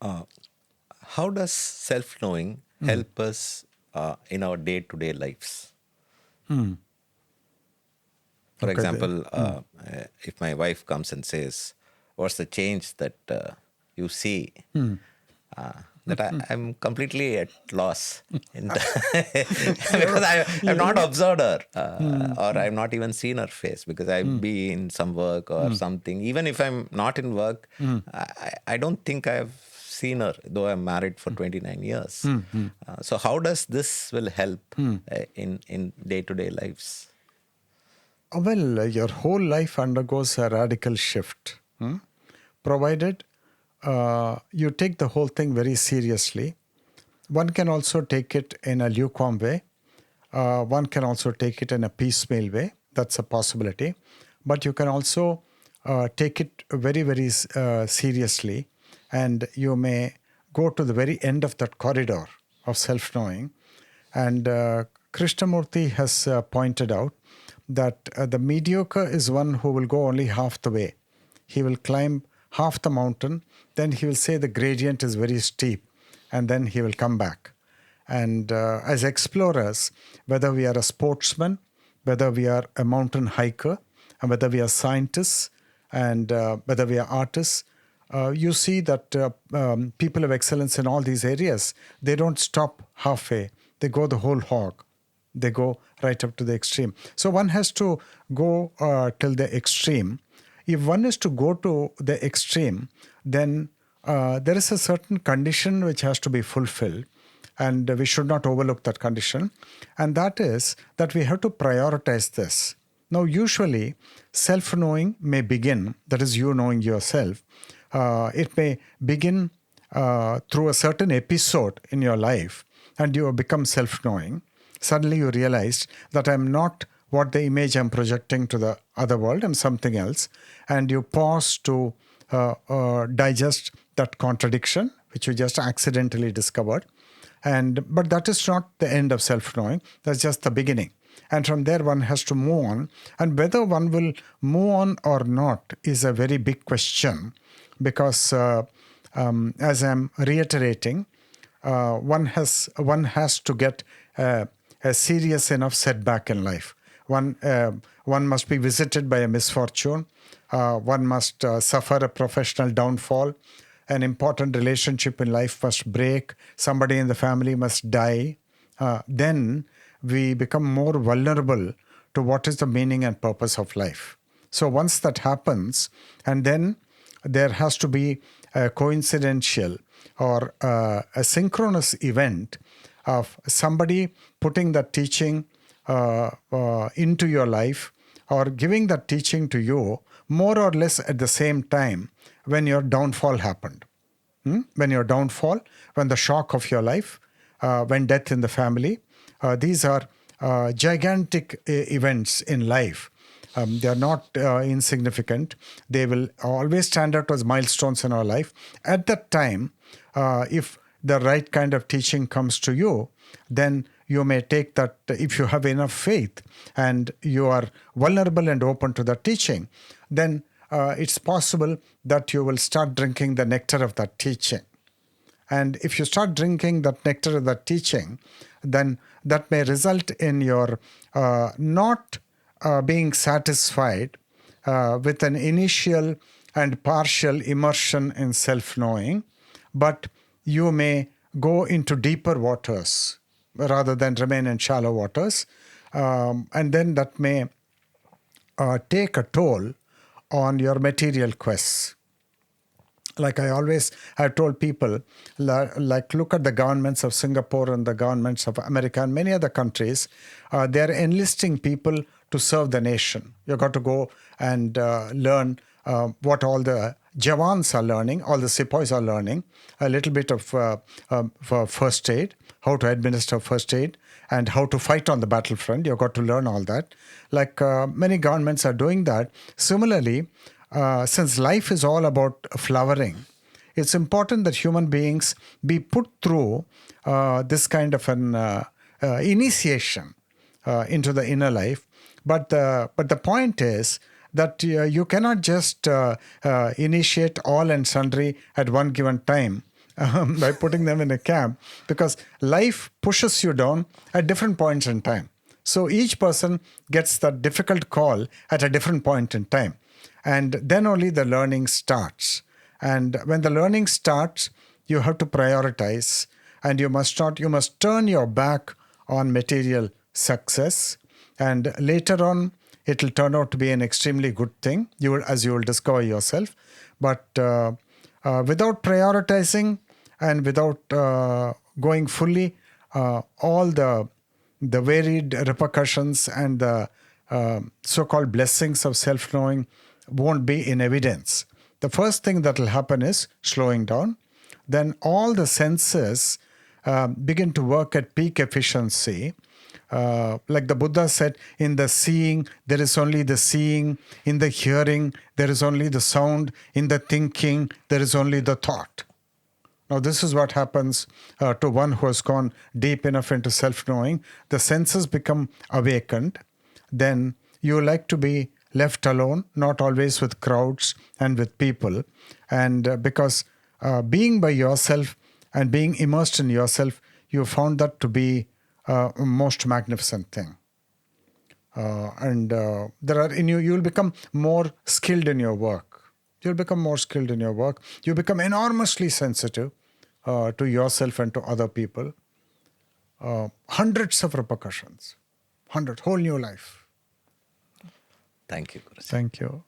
How does self-knowing help us in our day-to-day lives? For Okay. example, if my wife comes and says, "What's the change that you see?" That I'm completely at loss because I've not observed her or I've not even seen her face because I've been in some work or something. Even if I'm not in work, I don't think I've seen her, though I'm married for 29 years. So how does this will help in day-to-day lives? Well, your whole life undergoes a radical shift, provided you take the whole thing very seriously. One can also take it in a lukewarm way. One can also take it in a piecemeal way. That's a possibility. But you can also take it very, very seriously, and you may go to the very end of that corridor of self-knowing. And Krishnamurti has pointed out that the mediocre is one who will go only half the way. He will climb half the mountain, then he will say the gradient is very steep, and then he will come back. And as explorers, whether we are a sportsman, whether we are a mountain hiker, and whether we are scientists, and whether we are artists, you see that people of excellence in all these areas, they don't stop halfway. They go the whole hog. They go right up to the extreme. So one has to go till the extreme. If one is to go to the extreme, then there is a certain condition which has to be fulfilled, and we should not overlook that condition. And that is that we have to prioritize this. Now, usually, self-knowing may begin, that is, you knowing yourself. It may begin through a certain episode in your life, and you have become self-knowing. Suddenly you realized that I'm not what the image I'm projecting to the other world, I'm something else. And you pause to digest that contradiction, which you just accidentally discovered. But that is not the end of self-knowing. That's just the beginning. And from there, one has to move on. And whether one will move on or not is a very big question, because as I'm reiterating, one has to get a serious enough setback in life. One must be visited by a misfortune. One must suffer a professional downfall. An important relationship in life must break. Somebody in the family must die. Then we become more vulnerable to what is the meaning and purpose of life. So once that happens, and then there has to be a coincidental or a synchronous event of somebody putting that teaching into your life or giving that teaching to you more or less at the same time when your downfall happened. When your downfall, when the shock of your life, when death in the family, these are gigantic events in life. They are not insignificant. They will always stand out as milestones in our life. At that time, if the right kind of teaching comes to you, then you may take that, if you have enough faith and you are vulnerable and open to the teaching, then it's possible that you will start drinking the nectar of that teaching. And if you start drinking that nectar of that teaching, then that may result in your not being satisfied with an initial and partial immersion in self-knowing, but you may go into deeper waters rather than remain in shallow waters. And then that may take a toll on your material quests. Like I've told people, like look at the governments of Singapore and the governments of America and many other countries. They're enlisting people to serve the nation. You've got to go and learn what all the Jawans are learning, all the Sepoys are learning, a little bit of first aid, how to administer first aid, and how to fight on the battlefront. You've got to learn all that. Like many governments are doing that. Similarly, since life is all about flowering, it's important that human beings be put through this kind of an initiation into the inner life. But the point is that you cannot just initiate all and sundry at one given time by putting them in a camp, because life pushes you down at different points in time. So each person gets the difficult call at a different point in time. And then only the learning starts. And when the learning starts, you have to prioritize, and you must turn your back on material success. And later on, it will turn out to be an extremely good thing, as you will discover yourself. But without prioritizing and without going fully, all the varied repercussions and the so-called blessings of self-knowing won't be in evidence. The first thing that will happen is slowing down. Then all the senses begin to work at peak efficiency. Like the Buddha said, in the seeing, there is only the seeing. In the hearing, there is only the sound. In the thinking, there is only the thought. Now, this is what happens to one who has gone deep enough into self-knowing. The senses become awakened. Then you like to be left alone, not always with crowds and with people. And because being by yourself and being immersed in yourself, you found that to be a most magnificent thing. You'll become more skilled in your work. You'll become more skilled in your work. You become enormously sensitive to yourself and to other people. Hundreds of repercussions. Whole new life. Thank you, Guruji. Thank you.